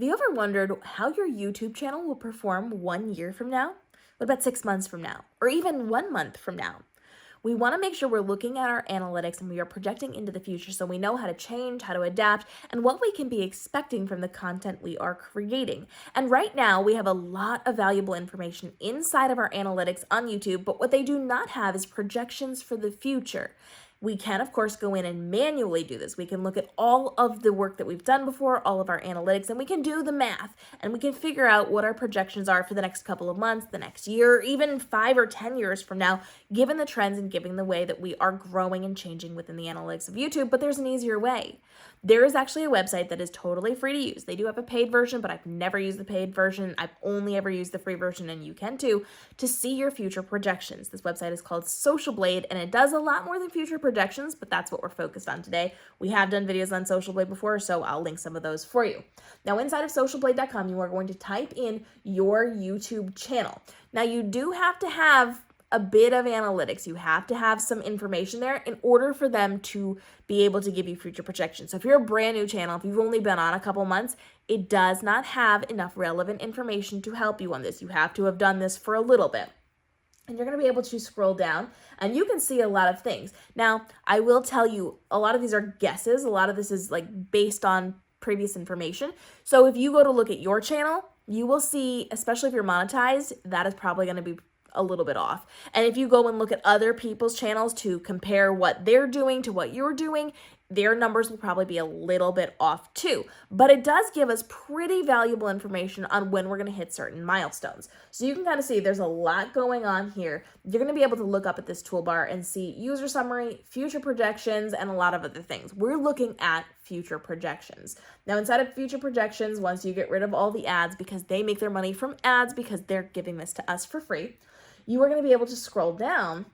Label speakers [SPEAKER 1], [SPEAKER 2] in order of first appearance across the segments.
[SPEAKER 1] Have you ever wondered how your YouTube channel will perform 1 year from now? What about 6 months from now? Or even 1 month from now? We want to make sure we're looking at our analytics and we are projecting into the future so we know how to change, how to adapt, and what we can be expecting from the content we are creating. And right now, we have a lot of valuable information inside of our analytics on YouTube, but what they do not have is projections for the future. We can, of course, go in and manually do this. We can look at all of the work that we've done before, all of our analytics, and we can do the math, and we can figure out what our projections are for the next couple of months, the next year, even 5 or 10 years from now, given the trends and given the way that we are growing and changing within the analytics of YouTube. But there's an easier way. There is actually a website that is totally free to use. They do have a paid version, but I've never used the paid version. I've only ever used the free version, and you can too, to see your future projections. This website is called Social Blade, and it does a lot more than future projections, but that's what we're focused on today. We have done videos on Social Blade before, so I'll link some of those for you. Now, inside of socialblade.com, you are going to type in your YouTube channel. Now, you do have to have a bit of analytics. You have to have some information there in order for them to be able to give you future projections. So if you're a brand new channel, if you've only been on a couple months, it does not have enough relevant information to help you on this. You have to have done this for a little bit. And you're going to be able to scroll down and you can see a lot of things. Now, I will tell you, a lot of these are guesses. A lot of this is like based on previous information. So if you go to look at your channel, you will see, especially if you're monetized, that is probably going to be a little bit off. And if you go and look at other people's channels to compare what they're doing to what you're doing, their numbers will probably be a little bit off too. But it does give us pretty valuable information on when we're going to hit certain milestones. So you can kind of see there's a lot going on here. You're going to be able to look up at this toolbar and see user summary, future projections, and a lot of other things. We're looking at future projections. Now, inside of future projections, once you get rid of all the ads, because they make their money from ads because they're giving this to us for free, you are going to be able to scroll down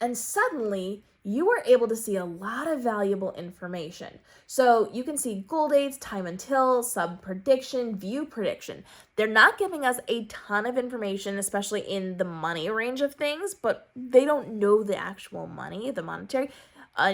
[SPEAKER 1] and suddenly you are able to see a lot of valuable information. So you can see goal dates, time until, sub prediction, view prediction. They're not giving us a ton of information, especially in the money range of things, but they don't know the actual money, the monetary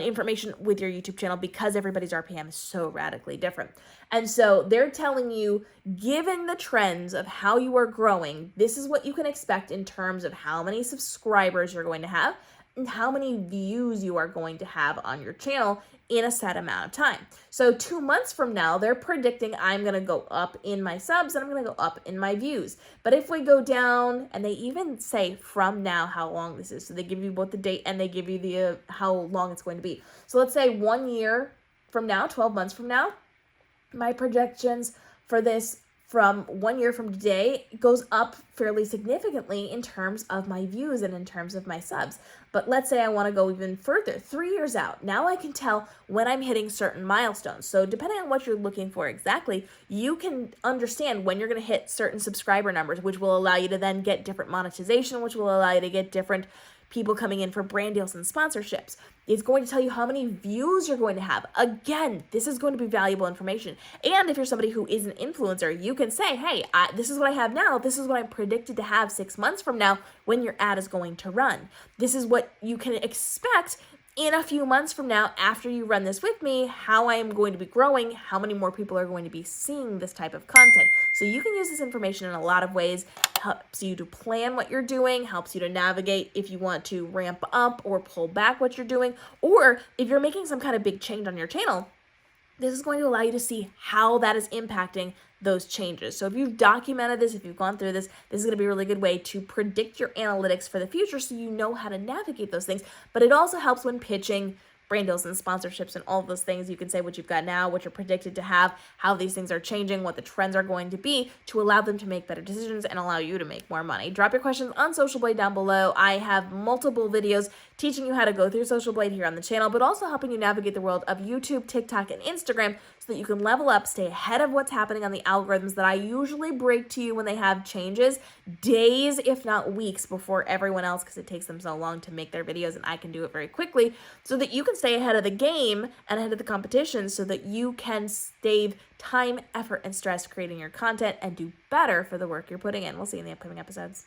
[SPEAKER 1] information with your YouTube channel because everybody's RPM is so radically different. And so they're telling you, given the trends of how you are growing, this is what you can expect in terms of how many subscribers you're going to have and how many views you are going to have on your channel in a set amount of time. So 2 months from now, they're predicting I'm going to go up in my subs and I'm going to go up in my views. But if we go down, and they even say from now how long this is. So they give you both the date and they give you the how long it's going to be. So let's say 1 year from now, 12 months from now, my projections for this from 1 year from today goes up fairly significantly in terms of my views and in terms of my subs. But let's say I want to go even further, 3 years out. Now I can tell when I'm hitting certain milestones. So depending on what you're looking for exactly, you can understand when you're going to hit certain subscriber numbers, which will allow you to then get different monetization, which will allow you to get different people coming in for brand deals and sponsorships. It's going to tell you how many views you're going to have. Again, this is going to be valuable information. And if you're somebody who is an influencer, you can say, hey, this is what I have now. This is what I'm predicted to have 6 months from now when your ad is going to run. This is what you can expect in a few months from now, after you run this with me, how I am going to be growing, how many more people are going to be seeing this type of content. So you can use this information in a lot of ways. Helps you to plan what you're doing, helps you to navigate if you want to ramp up or pull back what you're doing, or if you're making some kind of big change on your channel, this is going to allow you to see how that is impacting those changes. So if you've documented this, if you've gone through this, this is going to be a really good way to predict your analytics for the future so you know how to navigate those things. But it also helps when pitching brand deals and sponsorships and all of those things. You can say what you've got now, what you're predicted to have, how these things are changing, what the trends are going to be to allow them to make better decisions and allow you to make more money. Drop your questions on Social Blade down below. I have multiple videos teaching you how to go through Social Blade here on the channel, but also helping you navigate the world of YouTube, TikTok, and Instagram so that you can level up, stay ahead of what's happening on the algorithms that I usually break to you when they have changes days, if not weeks, before everyone else because it takes them so long to make their videos and I can do it very quickly so that you can stay ahead of the game and ahead of the competition so that you can save time, effort, and stress creating your content and do better for the work you're putting in. We'll see you in the upcoming episodes.